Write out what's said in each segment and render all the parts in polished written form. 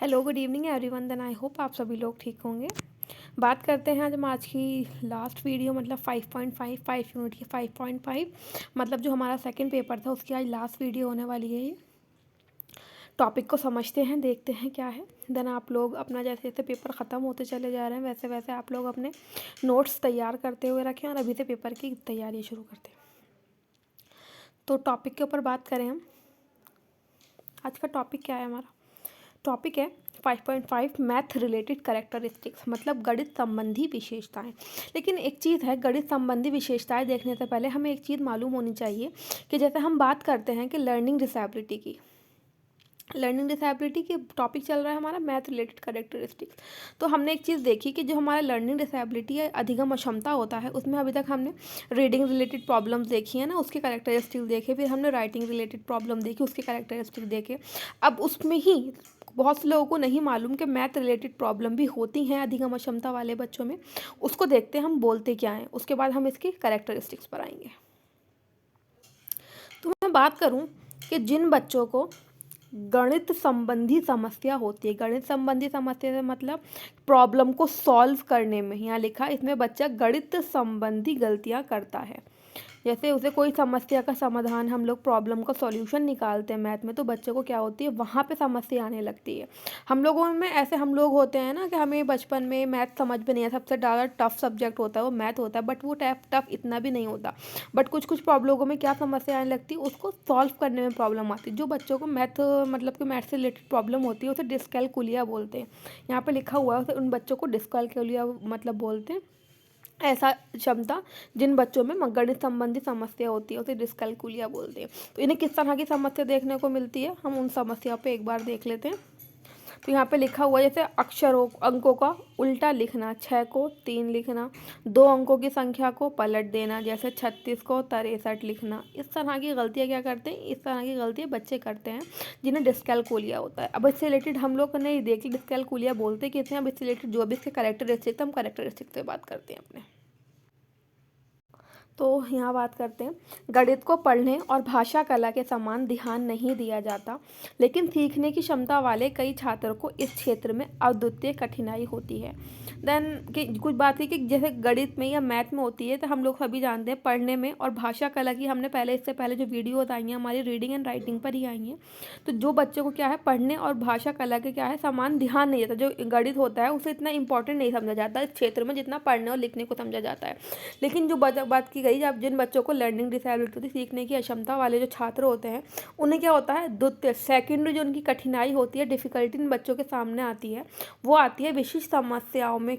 Hello good evening everyone. Then I hope आप सभी लोग ठीक होंगे। बात करते हैं आज की लास्ट वीडियो मतलब 5.5 5 यूनिट की 5.5 मतलब जो हमारा सेकंड पेपर था उसकी आज लास्ट वीडियो होने वाली है। ये टॉपिक को समझते हैं, देखते हैं क्या है। देन आप लोग अपना जैसे जैसे पेपर ख़त्म होते चले जा रहे हैं वैसे वैसे आप लोग अपने नोट्स तैयार करते हुए रखें और अभी से पेपर की तैयारी शुरू करते हैं। तो टॉपिक के ऊपर बात करें हम। आज का टॉपिक क्या है? हमारा टॉपिक है 5.5 मैथ रिलेटेड कैरेक्टरिस्टिक्स मतलब गणित संबंधी विशेषताएं। लेकिन एक चीज़ है, गणित संबंधी विशेषताएं देखने से पहले हमें एक चीज़ मालूम होनी चाहिए कि जैसे हम बात करते हैं कि लर्निंग डिसेबिलिटी की टॉपिक चल रहा है हमारा मैथ रिलेटेड कैरेक्टरिस्टिक्स। तो हमने एक चीज़ देखी कि जो हमारा लर्निंग डिसेबिलिटी है, अधिगम अक्षमता होता है, उसमें अभी तक हमने रीडिंग रिलेटेड प्रॉब्लम्स देखी है ना, उसके कैरेक्टरिस्टिक्स देखे। फिर हमने राइटिंग रिलेटेड प्रॉब्लम देखी, उसके कैरेक्टरिस्टिक्स देखे। अब उसमें ही बहुत से लोगों को नहीं मालूम कि मैथ रिलेटेड प्रॉब्लम भी होती हैं अधिगम अक्षमता वाले बच्चों में। उसको देखते हैं हम बोलते क्या हैं, उसके बाद हम इसकी कैरेक्टरिस्टिक्स पर आएंगे। तो मैं बात करूं कि जिन बच्चों को गणित संबंधी समस्या होती है, गणित संबंधी समस्या से मतलब प्रॉब्लम को सॉल्व करने में, यहाँ लिखा इसमें बच्चा गणित संबंधी गलतियाँ करता है। जैसे उसे कोई समस्या का समाधान, हम लोग प्रॉब्लम का सॉल्यूशन निकालते हैं मैथ में, तो बच्चों को क्या होती है, वहाँ पे समस्या आने लगती है। हम लोगों में ऐसे हम लोग होते हैं ना कि हमें बचपन में मैथ समझ में नहीं है, सबसे ज़्यादा टफ सब्जेक्ट होता है वो मैथ होता है, बट वो टफ इतना भी नहीं होता। बट कुछ कुछ प्रॉब्लमों में क्या समस्या आने लगती है, उसको सॉल्व करने में प्रॉब्लम आती है। जो बच्चों को मैथ मतलब कि मैथ से रिलेटेड प्रॉब्लम होती है उसे डिस्कैलकुलिया बोलते हैं। यहाँ पे लिखा हुआ है उसे उन बच्चों को डिस्कैलकुलिया मतलब बोलते हैं। ऐसा क्षमता जिन बच्चों में गणित संबंधी समस्या होती है उसे डिस्कैलकुलिया बोलते हैं। तो इन्हें किस तरह की समस्या देखने को मिलती है, हम उन समस्या पे एक बार देख लेते हैं। तो यहाँ पे लिखा हुआ है जैसे अक्षरों अंकों का उल्टा लिखना, 6 को 3 लिखना, 2 अंकों की संख्या को पलट देना, जैसे 36 को 63 लिखना। इस तरह की गलतियाँ क्या करते हैं, इस तरह की गलतियाँ बच्चे करते हैं जिन्हें डिस्कैलकुलिया होता है। अब इससे रिलेटेड हम लोग ने देख ली डिस्कैलकुलिया बोलते किसे हैं। अब इससे रिलेटेड जो भी इसके कैरेक्टरिस्टिक, हम कैरेक्टरिस्टिक से बात करते हैं अपने। तो यहाँ बात करते हैं, गणित को पढ़ने और भाषा कला के समान ध्यान नहीं दिया जाता, लेकिन सीखने की क्षमता वाले कई छात्रों को इस क्षेत्र में अद्वितीय कठिनाई होती है। देन कि कुछ बात है कि जैसे गणित में या मैथ में होती है, तो हम लोग सभी जानते हैं पढ़ने में और भाषा कला की, हमने पहले इससे पहले जो वीडियोज आई हैं हमारी रीडिंग एंड राइटिंग पर ही आई हैं। तो जो बच्चों को क्या है, पढ़ने और भाषा कला के क्या है समान ध्यान नहीं देता। जो गणित होता है उसे इतना इंपॉर्टेंट नहीं समझा जाता इस क्षेत्र में जितना पढ़ने और लिखने को समझा जाता है। लेकिन जो बात की गई, जब जिन बच्चों को लर्निंग डिसेबिलिटी होती है, सीखने की अक्षमता वाले जो छात्र होते हैं, उन्हें क्या होता है, द्वितीय सेकेंडरी जो उनकी कठिनाई होती है, डिफिकल्टी इन बच्चों के सामने आती है, वो आती है विशिष्ट समस्याओं में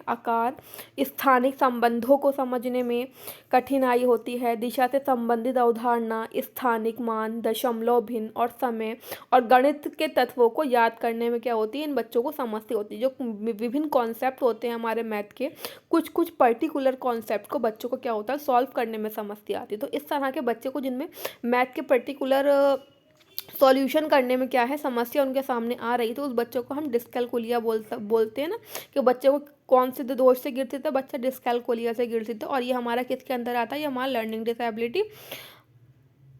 आकार, स्थानिक संबंधों को समझने में कठिनाई होती है, दिशा से संबंधित अवधारणा, स्थानिक मान, दशमलव भिन्न और समय और गणित के तत्वों को याद करने में क्या होती है, इन बच्चों को समस्या होती है। जो विभिन्न कॉन्सेप्ट होते हैं हमारे मैथ के, कुछ कुछ पर्टिकुलर कॉन्सेप्ट को बच्चों को क्या होता है सॉल्व करने में समस्या आती है। तो इस तरह के बच्चे को जिनमें मैथ के पर्टिकुलर सॉल्यूशन करने में क्या है समस्या उनके सामने आ रही, तो उस बच्चों को हम डिस्कैलकुलिया बोलते हैं ना, कि बच्चे को कौन से दोष से गिरते थे, बच्चा डिस्कैलकुलिया से गिरते थे। और ये हमारा किसके अंदर आता है, ये हमारा लर्निंग डिसेबिलिटी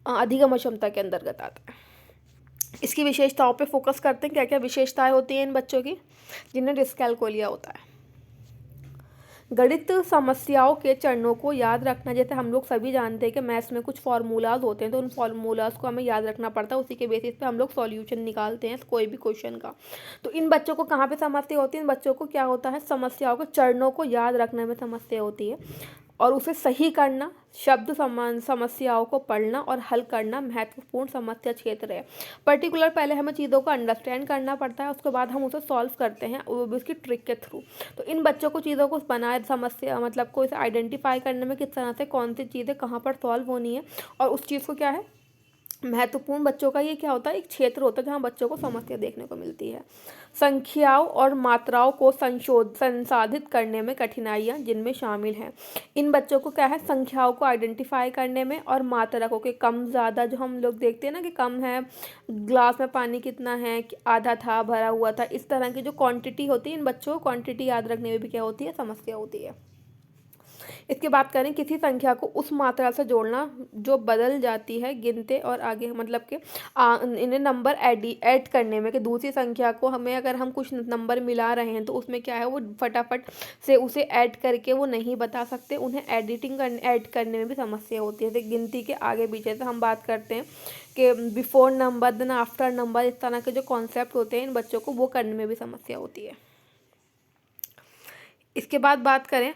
अधिगम क्षमता के अंतर्गत आता है। इसकी विशेषताओं पे फोकस करते हैं, क्या क्या विशेषताएं होती हैं इन बच्चों की जिन्हें डिस्कैलकुलिया होता है। गणित समस्याओं के चरणों को याद रखना, जैसे हम लोग सभी जानते हैं कि मैथ्स में कुछ फार्मूलाज होते हैं, तो उन फार्मूलाज को हमें याद रखना पड़ता है, उसी के बेसिस पे हम लोग सॉल्यूशन निकालते हैं कोई भी क्वेश्चन का। तो इन बच्चों को कहाँ पे समस्या होती है, इन बच्चों को क्या होता है, समस्याओं के चरणों को याद रखने में समस्या होती है और उसे सही करना, शब्द समान समस्याओं को पढ़ना और हल करना महत्वपूर्ण समस्या क्षेत्र है। पर्टिकुलर पहले हमें चीज़ों को अंडरस्टैंड करना पड़ता है, उसके बाद हम उसे सॉल्व करते हैं, वो भी उसकी ट्रिक के थ्रू। तो इन बच्चों को चीज़ों को बनाए समस्या मतलब को इसे आइडेंटिफाई करने में किस तरह से कौन सी चीज़ें कहाँ पर सॉल्व होनी है और उस चीज़ को क्या है महत्वपूर्ण, बच्चों का ये क्या होता है एक क्षेत्र होता है जहाँ बच्चों को समस्या देखने को मिलती है। संख्याओं और मात्राओं को संसाधित करने में कठिनाइयाँ जिनमें शामिल हैं, इन बच्चों को क्या है संख्याओं को आइडेंटिफाई करने में और मात्रकों के कम ज़्यादा, जो हम लोग देखते हैं ना कि कम है, ग्लास में पानी कितना है, आधा था भरा हुआ था, इस तरह की जो क्वांटिटी होती है इन बच्चों को क्वांटिटी याद रखने में भी क्या होती है समस्या होती है। इसके बात करें किसी संख्या को उस मात्रा से जोड़ना जो बदल जाती है गिनते और आगे, मतलब कि इन्हें नंबर ऐड करने में, कि दूसरी संख्या को हमें अगर हम कुछ नंबर मिला रहे हैं तो उसमें क्या है वो फटाफट से उसे ऐड करके वो नहीं बता सकते, उन्हें ऐड करने में भी समस्या होती है। जैसे गिनती के आगे पीछे से हम बात करते हैं कि before number then after number, इस तरह के जो कॉन्सेप्ट होते हैं इन बच्चों को वो करने में भी समस्या होती है। इसके बाद बात करें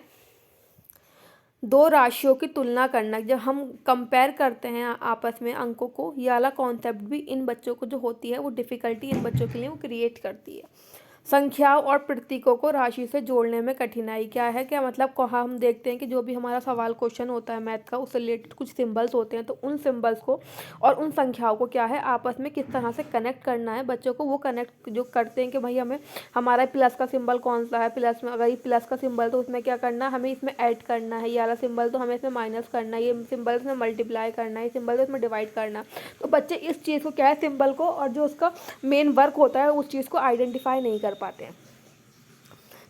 दो राशियों की तुलना करना, जब हम कंपेयर करते हैं आपस में अंकों को, ये वाला कॉन्सेप्ट भी इन बच्चों को जो होती है वो डिफ़िकल्टी इन बच्चों के लिए वो क्रिएट करती है। संख्याओं और प्रतीकों को राशि से जोड़ने में कठिनाई क्या है, क्या मतलब कहाँ हम देखते हैं कि जो भी हमारा सवाल क्वेश्चन होता है मैथ का, उससे रिलेटेड कुछ सिंबल्स होते हैं, तो उन सिंबल्स को और उन संख्याओं को क्या है आपस में किस तरह से कनेक्ट करना है। बच्चों को वो कनेक्ट जो करते हैं कि भाई हमें हमारा प्लस का सिंबल कौन सा है, प्लस में अगर ये प्लस का सिंबल तो उसमें क्या करना है, हमें इसमें ऐड करना है, ये वाला सिंबल तो हमें इसमें माइनस करना है, ये सिंबल इसमें मल्टीप्लाई करना है, ये सिंबल इसमें डिवाइड करना। तो बच्चे इस चीज़ को क्या है सिंबल को और जो उसका मेन वर्क होता है उस चीज़ को आइडेंटिफाई नहीं कर पाते हैं।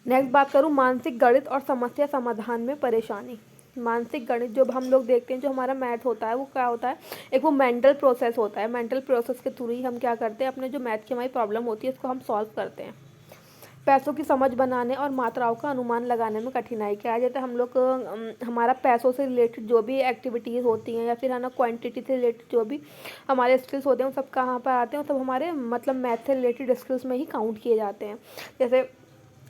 नेक्स्ट बात करूँ मानसिक गणित और समस्या समाधान में परेशानी। मानसिक गणित जो हम लोग देखते हैं, जो हमारा मैथ होता है वो क्या होता है, एक वो मेंटल प्रोसेस होता है। मेंटल प्रोसेस के थ्रू ही हम क्या करते हैं, अपने जो मैथ की हमारी प्रॉब्लम होती है उसको हम सॉल्व करते हैं। पैसों की समझ बनाने और मात्राओं का अनुमान लगाने में कठिनाई क्या है, जैसे हम लोग हमारा पैसों से रिलेटेड जो भी एक्टिविटीज़ होती हैं या फिर है ना क्वांटिटी से रिलेटेड जो भी हमारे स्किल्स होते हैं वो सब कहाँ पर आते हैं, वो सब हमारे मतलब मैथ से रिलेटेड स्किल्स में ही काउंट किए जाते हैं। जैसे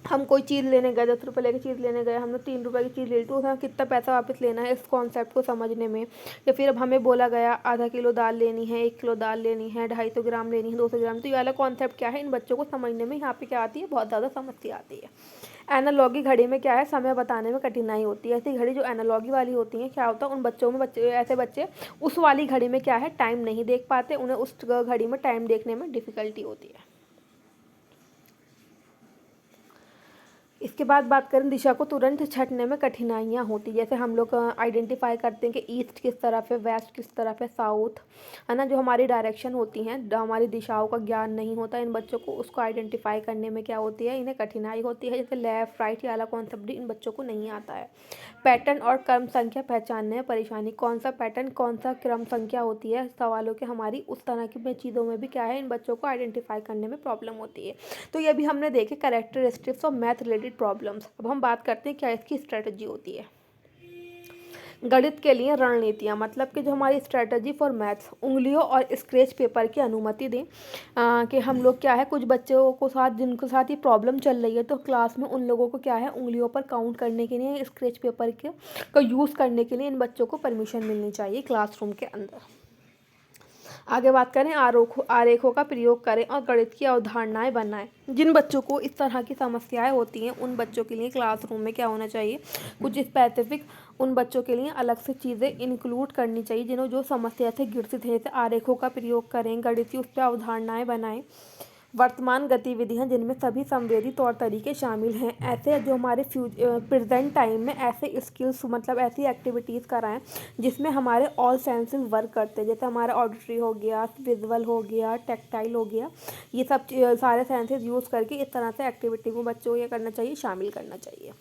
हम कोई चीज़ लेने गए, 10 रुपये लेके चीज़ लेने गए, हमने 3 रुपये की चीज़ ले ली, तो उसमें कितना पैसा वापस लेना है इस कॉन्सेप्ट को समझने में। या फिर अब हमें बोला गया आधा किलो दाल लेनी है, 1 किलो दाल लेनी है, 250 ग्राम लेनी है, 200 ग्राम, तो ये वाला कॉन्सेप्ट क्या है इन बच्चों को समझने में यहाँ पे क्या आती है, बहुत ज़्यादा समस्या आती है। एनालॉगी घड़ी में क्या है समय बताने में कठिनाई होती है। ऐसी घड़ी जो एनालॉगी वाली होती है क्या होता है उन बच्चों में, ऐसे बच्चे उस वाली घड़ी में क्या है टाइम नहीं देख पाते, उन्हें उस घड़ी में टाइम देखने में डिफ़िकल्टी होती है। इसके बाद बात करें दिशा को तुरंत छँटने में कठिनाइयाँ होती, जैसे हम लोग आइडेंटिफाई करते हैं कि ईस्ट किस तरफ है, वेस्ट किस तरफ है, साउथ, है ना, जो हमारी डायरेक्शन होती हैं, हमारी दिशाओं का ज्ञान नहीं होता इन बच्चों को, उसको आइडेंटिफाई करने में क्या होती है, इन्हें कठिनाई होती है। जैसे लेफ़्ट राइट ये वाला कॉन्सेप्ट भी इन बच्चों को नहीं आता है। पैटर्न और क्रम संख्या पहचानने में परेशानी, कौन सा पैटर्न कौन सा क्रम संख्या होती है सवालों के, हमारी उस तरह की चीज़ों में भी क्या है इन बच्चों को आइडेंटिफाई करने में प्रॉब्लम होती है। तो ये भी हमने देखे characteristics of math related problems. अब हम बात करते हैं क्या इसकी स्ट्रेटजी होती है। गणित के लिए रणनीतियाँ, मतलब कि जो हमारी स्ट्रेटजी फॉर मैथ्स, उंगलियों और स्केच पेपर की अनुमति दें कि हम लोग क्या है कुछ बच्चों को साथ जिनके साथ ये प्रॉब्लम चल रही है, तो क्लास में उन लोगों को क्या है उंगलियों पर काउंट करने के लिए स्केच पेपर के का यूज़ करने के लिए इन बच्चों को परमिशन मिलनी चाहिए क्लासरूम के अंदर। आगे बात करें आरेखों का प्रयोग करें और गणित की अवधारणाएं बनाएं। जिन बच्चों को इस तरह की समस्याएं होती हैं उन बच्चों के लिए क्लासरूम में क्या होना चाहिए, कुछ स्पेसिफिक उन बच्चों के लिए अलग से चीज़ें इंक्लूड करनी चाहिए जिन्हें जो समस्या से ग्रसित है। जैसे आरेखों का प्रयोग करें, गणित की उस पर अवधारणाएँ बनाएँ, वर्तमान गतिविधियां जिनमें सभी संवेदी तौर तरीके शामिल हैं, ऐसे जो हमारे प्रेजेंट टाइम में ऐसे स्किल्स मतलब ऐसी एक्टिविटीज़ कराएं जिसमें हमारे ऑल सेंसेस वर्क करते हैं। जैसे हमारा ऑडिटरी हो गया, विजुअल हो गया, टेक्टाइल हो गया, ये सब सारे सेंसेस यूज़ करके इस तरह से एक्टिविटी को बच्चों को ये करना चाहिए, शामिल करना चाहिए।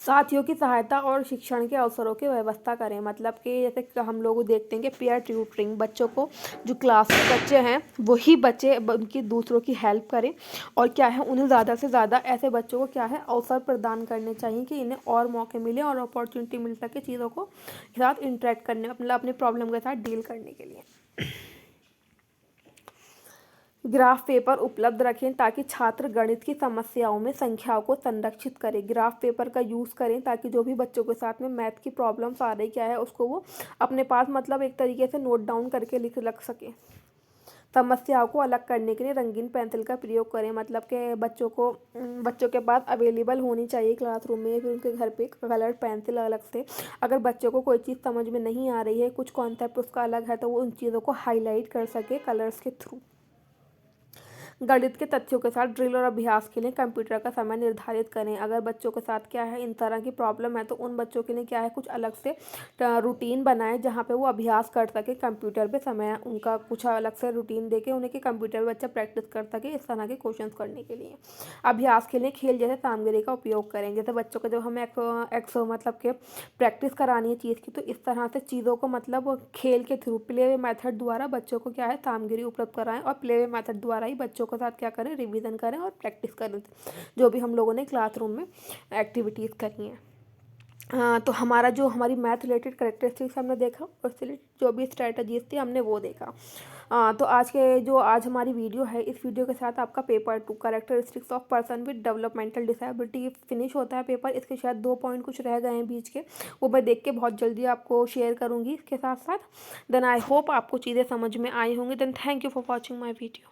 साथियों की सहायता और शिक्षण के अवसरों की व्यवस्था करें, मतलब कि जैसे हम लोग देखते हैं कि पीयर ट्यूटरिंग, बच्चों को जो क्लास में बच्चे हैं वही बच्चे उनकी दूसरों की हेल्प करें और क्या है उन्हें ज़्यादा से ज़्यादा ऐसे बच्चों को क्या है अवसर प्रदान करने चाहिए कि इन्हें और मौके मिले और अपॉर्चुनिटी मिल सके चीज़ों को साथ इंटरेक्ट करने, मतलब अपने प्रॉब्लम के साथ डील करने के लिए। ग्राफ पेपर उपलब्ध रखें ताकि छात्र गणित की समस्याओं में संख्याओं को संरक्षित करें। ग्राफ पेपर का यूज़ करें ताकि जो भी बच्चों के साथ में मैथ की प्रॉब्लम्स आ रही क्या है उसको वो अपने पास मतलब एक तरीके से नोट डाउन करके लिख रख सकें। समस्याओं को अलग करने के लिए रंगीन पेंसिल का प्रयोग करें, मतलब कि बच्चों के पास अवेलेबल होनी चाहिए क्लासरूम में, फिर उनके घर पे कलर पेंसिल अलग से। अगर बच्चों को कोई चीज़ समझ में नहीं आ रही है, कुछ कॉन्सेप्ट उसका अलग है, तो वो उन चीज़ों को हाईलाइट कर सके कलर्स के थ्रू। गणित के तथ्यों के साथ ड्रिल और अभ्यास के लिए कंप्यूटर का समय निर्धारित करें। अगर बच्चों के साथ क्या है इन तरह की प्रॉब्लम है तो उन बच्चों के लिए क्या है कुछ अलग से रूटीन बनाएं जहाँ पे वो अभ्यास कर सके कंप्यूटर पे समय उनका कुछ अलग से रूटीन दे के उन्हें कि कंप्यूटर पे बच्चा प्रैक्टिस कर सके इस तरह के क्वेश्चन करने के लिए। अभ्यास के लिए खेल जैसे सामग्री का उपयोग करें। जैसे बच्चों को जब हमें एक्स मतलब के प्रैक्टिस करानी है चीज़ की तो इस तरह से चीज़ों को मतलब खेल के थ्रू प्ले वे मेथड द्वारा बच्चों को क्या है सामग्री उपलब्ध कराएं और प्ले वे मेथड द्वारा ही बच्चों के साथ क्या करें रिवीजन करें और प्रैक्टिस करें जो भी हम लोगों ने क्लासरूम में एक्टिविटीज़ करी हैं। हाँ, तो हमारा जो हमारी मैथ रिलेटेड करेक्टरिस्टिक्स हमने देखा और उससे जो भी स्ट्रेटजीज थी हमने वो देखा। तो आज हमारी वीडियो है इस वीडियो के साथ आपका paper 2 characteristics of person with developmental disability finish होता है पेपर। इसके शायद 2 पॉइंट कुछ रह गए हैं बीच के, वो मैं देख के बहुत जल्दी आपको शेयर करूँगी इसके साथ साथ। देन आई होप आपको चीज़ें समझ में आई होंगी। Then thank you for watching my video.